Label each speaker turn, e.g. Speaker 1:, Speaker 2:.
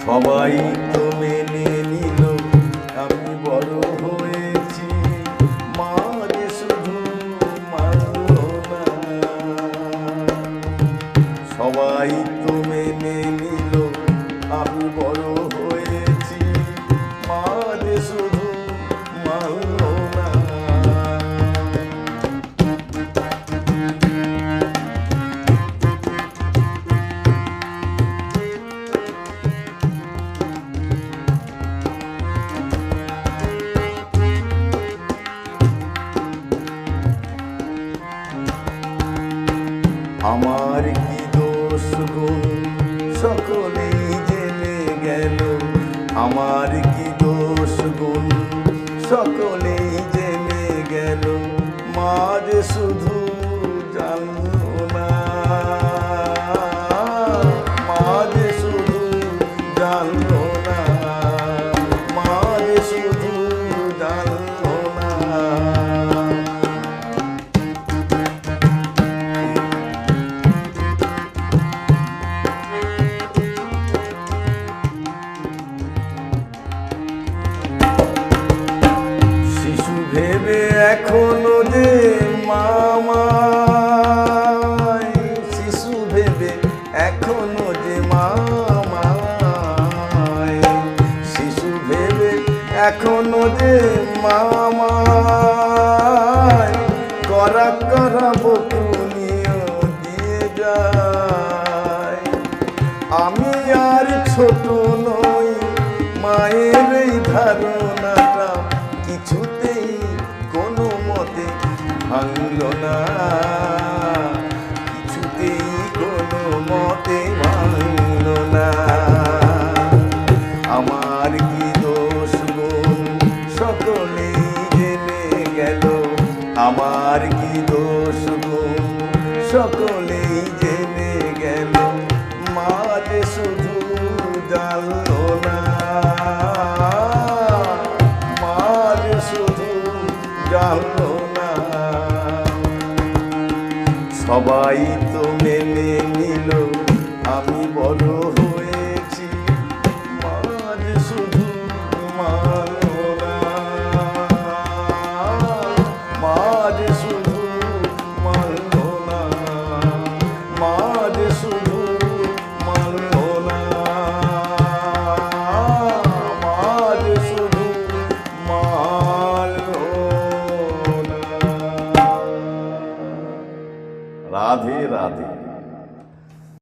Speaker 1: সবাই তো মেনে নিল আমি বড় হয়েছি, মা যে শুধু মানল না। সবাই তো মেনে নিল আমি বড় হয়েছি, মা যে শুধু মানল না। আমার কি দোষ গো সকলেই জেনে গেল, আমার কি দোষ গুণ সকলেই জেনে গেল, মা যে শুধু জানলো না, মা যে শুধু জানলো না, মা যে শুধু জানলো না। ভেবে এখনো যে মামায়, শিশু ভেবে এখনো যে মামায়, শিশু ভেবে এখনো যে মামায়, করা করা বকুনিও দিয়ে যায়। আমি আর ছোট নই, মায়ের এই ধারণাটা কিছুতেই কোনো মতে ভাঙল না, কিছুতেই কোনো মতে ভাঙল না। আমার কি দোষ গো সকলেই জেনে গেল, আমার কি দোষ গো সকলেই জেনে গেল, মা যে শুধু জানলো না, মা যে শুধু জানলো না। সবাই তো মেনে নিল আমি